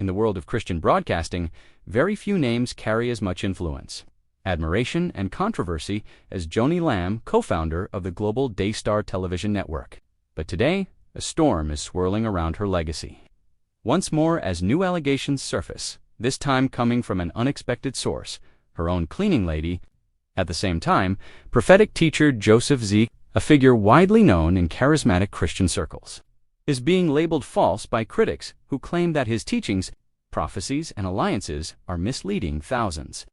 In the world of Christian broadcasting, very few names carry as much influence, admiration, and controversy as Joni Lamb, co-founder of the global Daystar television network. But today, a storm is swirling around her legacy. Once more, as new allegations surface, this time coming from an unexpected source, her own cleaning lady. At the same time, prophetic teacher Joseph Z., a figure widely known in charismatic Christian circles, is being labeled false by critics who claim that his teachings, prophecies, and alliances are misleading thousands.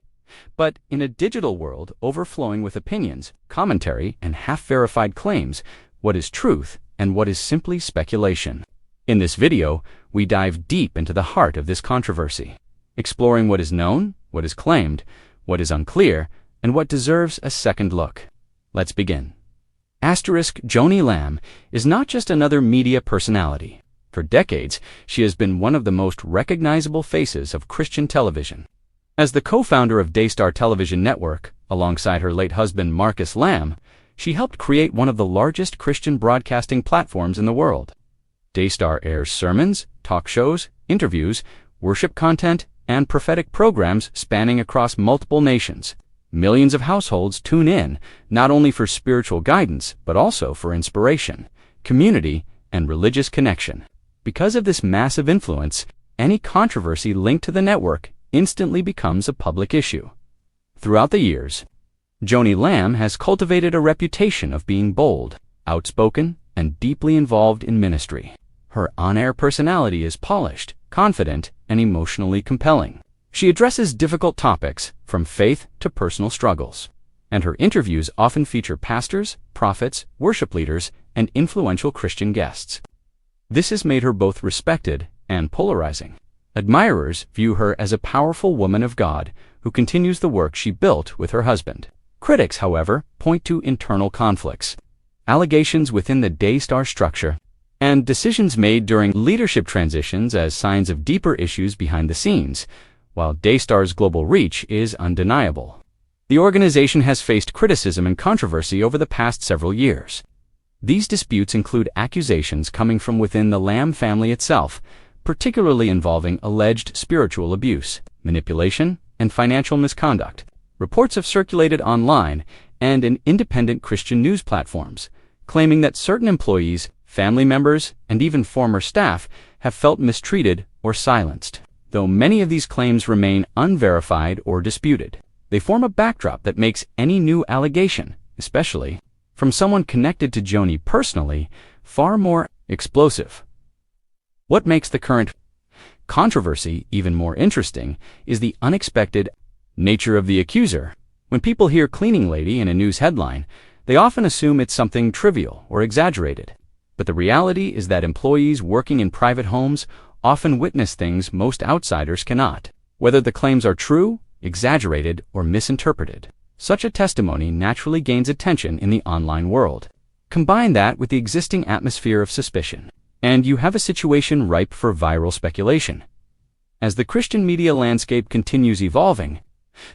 But in a digital world overflowing with opinions, commentary, and half-verified claims, what is truth and what is simply speculation? In this video, we dive deep into the heart of this controversy, exploring what is known, what is claimed, what is unclear, and what deserves a second look. Let's begin. Joni Lamb is not just another media personality. For decades, she has been one of the most recognizable faces of Christian television. As the co-founder of Daystar Television Network, alongside her late husband Marcus Lamb, she helped create one of the largest Christian broadcasting platforms in the world. Daystar airs sermons, talk shows, interviews, worship content, and prophetic programs spanning across multiple nations. Millions of households tune in, not only for spiritual guidance, but also for inspiration, community, and religious connection. Because of this massive influence, any controversy linked to the network instantly becomes a public issue. Throughout the years, Joni Lamb has cultivated a reputation of being bold, outspoken, and deeply involved in ministry. Her on-air personality is polished, confident, and emotionally compelling. She addresses difficult topics, from faith to personal struggles, and her interviews often feature pastors, prophets, worship leaders, and influential Christian guests. This has made her both respected and polarizing. Admirers view her as a powerful woman of God who continues the work she built with her husband. Critics, however, point to internal conflicts, allegations within the Daystar structure, and decisions made during leadership transitions as signs of deeper issues behind the scenes. While Daystar's global reach is undeniable, the organization has faced criticism and controversy over the past several years. These disputes include accusations coming from within the Lamb family itself, particularly involving alleged spiritual abuse, manipulation, and financial misconduct. Reports have circulated online and in independent Christian news platforms, claiming that certain employees, family members, and even former staff have felt mistreated or silenced. Though many of these claims remain unverified or disputed, they form a backdrop that makes any new allegation, especially from someone connected to Joni personally, far more explosive. What makes the current controversy even more interesting is the unexpected nature of the accuser. When people hear cleaning lady in a news headline, they often assume it's something trivial or exaggerated. But the reality is that employees working in private homes often witness things most outsiders cannot. Whether the claims are true, exaggerated, or misinterpreted, such a testimony naturally gains attention in the online world. Combine that with the existing atmosphere of suspicion, and you have a situation ripe for viral speculation. As the Christian media landscape continues evolving,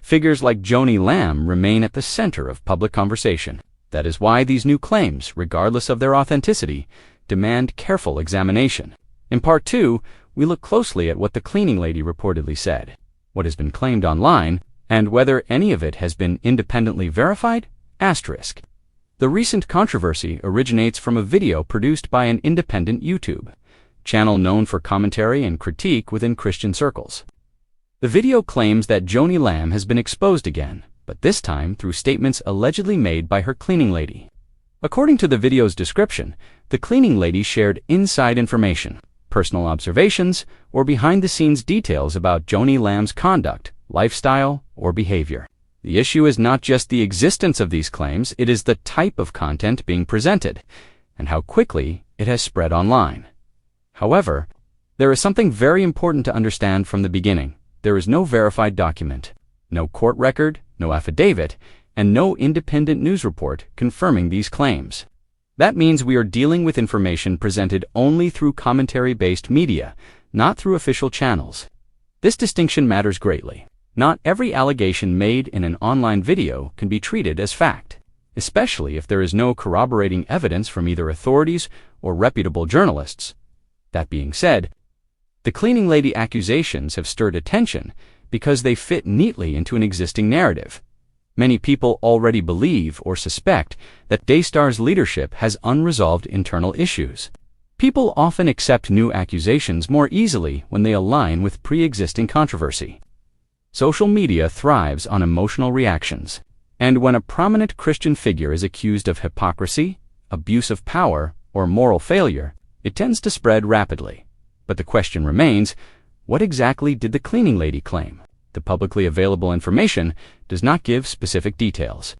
figures like Joni Lamb remain at the center of public conversation. That is why these new claims, regardless of their authenticity, demand careful examination. In Part 2, we look closely at what the cleaning lady reportedly said, what has been claimed online, and whether any of it has been independently verified. The recent controversy originates from a video produced by an independent YouTube channel known for commentary and critique within Christian circles. The video claims that Joni Lamb has been exposed again, but this time through statements allegedly made by her cleaning lady. According to the video's description, the cleaning lady shared inside information, personal observations, or behind-the-scenes details about Joni Lamb's conduct, lifestyle, or behavior. The issue is not just the existence of these claims, it is the type of content being presented, and how quickly it has spread online. However, there is something very important to understand from the beginning. There is no verified document, no court record, no affidavit, and no independent news report confirming these claims. That means we are dealing with information presented only through commentary-based media, not through official channels. This distinction matters greatly. Not every allegation made in an online video can be treated as fact, especially if there is no corroborating evidence from either authorities or reputable journalists. That being said, The cleaning lady accusations have stirred attention because they fit neatly into an existing narrative. Many people already believe or suspect that Daystar's leadership has unresolved internal issues. People often accept new accusations more easily when they align with pre-existing controversy. Social media thrives on emotional reactions, and when a prominent Christian figure is accused of hypocrisy, abuse of power, or moral failure, it tends to spread rapidly. But the question remains, what exactly did the cleaning lady claim? The publicly available information does not give specific details.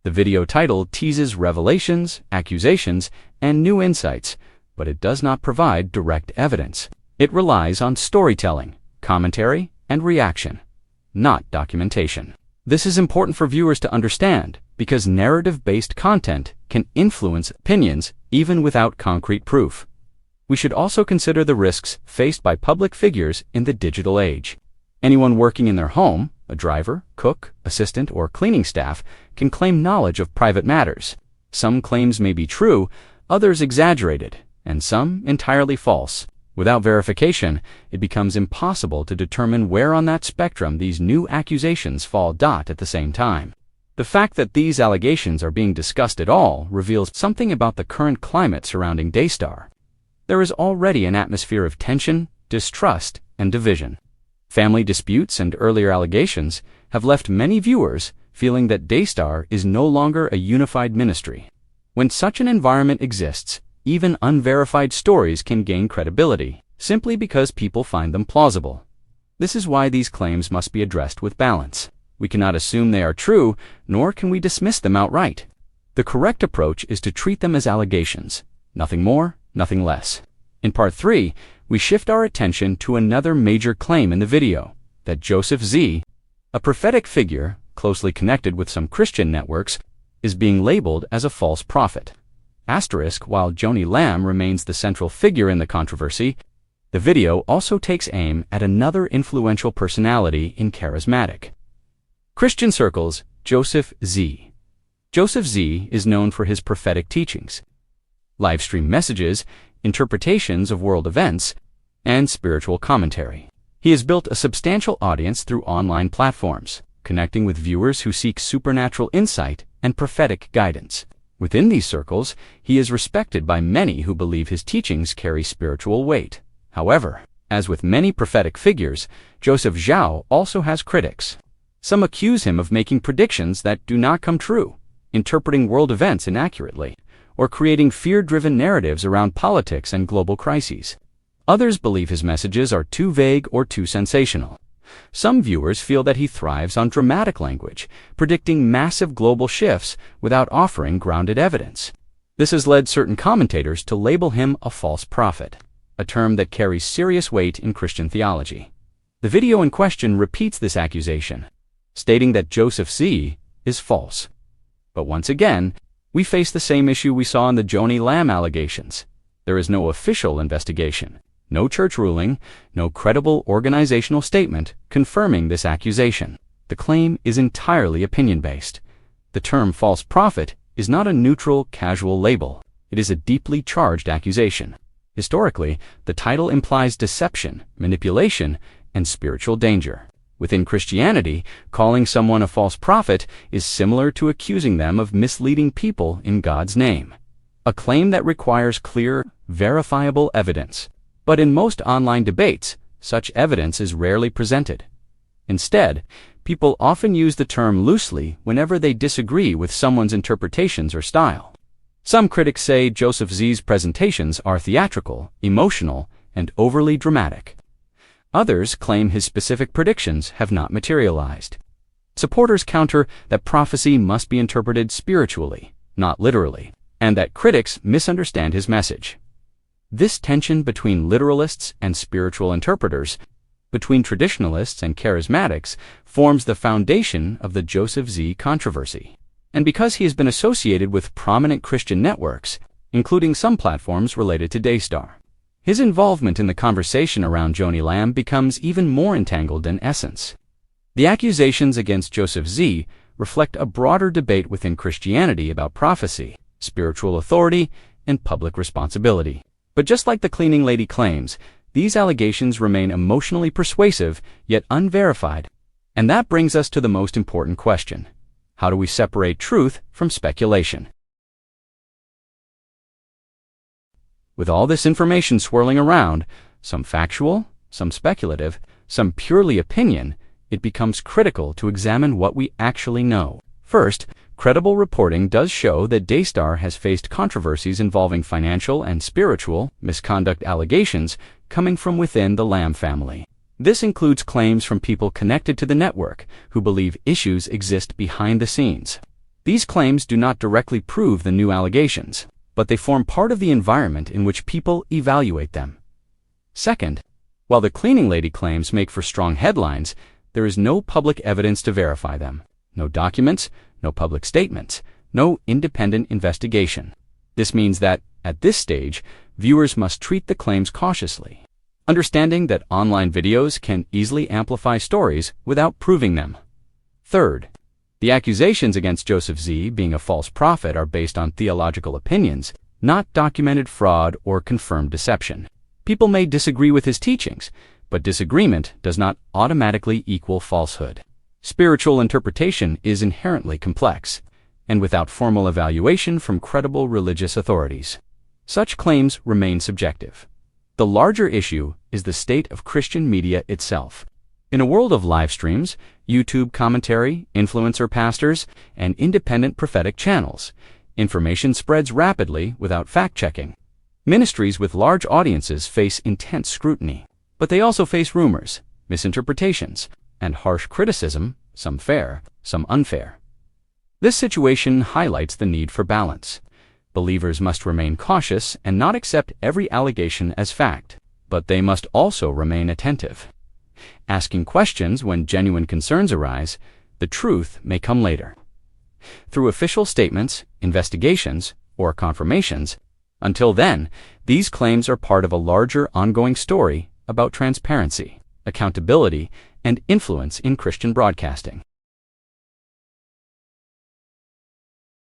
The video title teases revelations, accusations, and new insights, but it does not provide direct evidence. It relies on storytelling, commentary, and reaction, not documentation. This is important for viewers to understand because narrative-based content can influence opinions even without concrete proof. We should also consider the risks faced by public figures in the digital age. Anyone working in their home, a driver, cook, assistant, or cleaning staff, can claim knowledge of private matters. Some claims may be true, others exaggerated, and some entirely false. Without verification, it becomes impossible to determine where on that spectrum these new accusations fall at the same time. The fact that these allegations are being discussed at all reveals something about the current climate surrounding Daystar. There is already an atmosphere of tension, distrust, and division. Family disputes and earlier allegations have left many viewers feeling that Daystar is no longer a unified ministry. When such an environment exists, even unverified stories can gain credibility, simply because people find them plausible. This is why these claims must be addressed with balance. We cannot assume they are true, nor can we dismiss them outright. The correct approach is to treat them as allegations, nothing more, nothing less. In Part 3, we shift our attention to another major claim in the video, that Joseph Z., a prophetic figure closely connected with some Christian networks, is being labeled as a false prophet. While Joni Lamb remains the central figure in the controversy, the video also takes aim at another influential personality in charismatic Christian circles, Joseph Z. Joseph Z is known for his prophetic teachings, livestream messages, interpretations of world events, and spiritual commentary. He has built a substantial audience through online platforms, connecting with viewers who seek supernatural insight and prophetic guidance. Within these circles, he is respected by many who believe his teachings carry spiritual weight. However, as with many prophetic figures, Joseph Zhao also has critics. Some accuse him of making predictions that do not come true, interpreting world events inaccurately, or creating fear-driven narratives around politics and global crises. Others believe his messages are too vague or too sensational. Some viewers feel that he thrives on dramatic language, predicting massive global shifts without offering grounded evidence. This has led certain commentators to label him a false prophet, a term that carries serious weight in Christian theology. The video in question repeats this accusation, stating that Joseph Z is false. But once again, we face the same issue we saw in the Joni Lamb allegations. There is no official investigation, no church ruling, no credible organizational statement confirming this accusation. The claim is entirely opinion-based. The term false prophet is not a neutral, casual label. It is a deeply charged accusation. Historically, the title implies deception, manipulation, and spiritual danger. Within Christianity, calling someone a false prophet is similar to accusing them of misleading people in God's name, a claim that requires clear, verifiable evidence. But in most online debates, such evidence is rarely presented. Instead, people often use the term loosely whenever they disagree with someone's interpretations or style. Some critics say Joseph Z's presentations are theatrical, emotional, and overly dramatic. Others claim his specific predictions have not materialized. Supporters counter that prophecy must be interpreted spiritually, not literally, and that critics misunderstand his message. This tension between literalists and spiritual interpreters, between traditionalists and charismatics, forms the foundation of the Joseph Z controversy. And because he has been associated with prominent Christian networks, including some platforms related to Daystar, his involvement in the conversation around Joni Lamb becomes even more entangled in essence. The accusations against Joseph Z reflect a broader debate within Christianity about prophecy, spiritual authority, and public responsibility. But just like the cleaning lady claims, These allegations remain emotionally persuasive, yet unverified. And that brings us to the most important question. How do we separate truth from speculation? With all this information swirling around, some factual, some speculative, some purely opinion, it becomes critical to examine what we actually know. First, credible reporting does show that Daystar has faced controversies involving financial and spiritual misconduct allegations coming from within the Lamb family. This includes claims from people connected to the network who believe issues exist behind the scenes. These claims do not directly prove the new allegations, but they form part of the environment in which people evaluate them. Second, while the cleaning lady claims make for strong headlines, there is no public evidence to verify them. No documents, no public statements, no independent investigation. This means that, at this stage, viewers must treat the claims cautiously, understanding that online videos can easily amplify stories without proving them. Third, the accusations against Joseph Z being a false prophet are based on theological opinions, not documented fraud or confirmed deception. People may disagree with his teachings, but disagreement does not automatically equal falsehood. Spiritual interpretation is inherently complex, and without formal evaluation from credible religious authorities, such claims remain subjective. The larger issue is the state of Christian media itself. In a world of live streams, YouTube commentary, influencer pastors, and independent prophetic channels, information spreads rapidly without fact-checking. Ministries with large audiences face intense scrutiny, but they also face rumors, misinterpretations, and harsh criticism, some fair, some unfair. This situation highlights the need for balance. Believers must remain cautious and not accept every allegation as fact, but they must also remain attentive. Asking questions when genuine concerns arise, the truth may come later. Through official statements, investigations, or confirmations. Until then, these claims are part of a larger ongoing story about transparency, accountability, and influence in Christian broadcasting.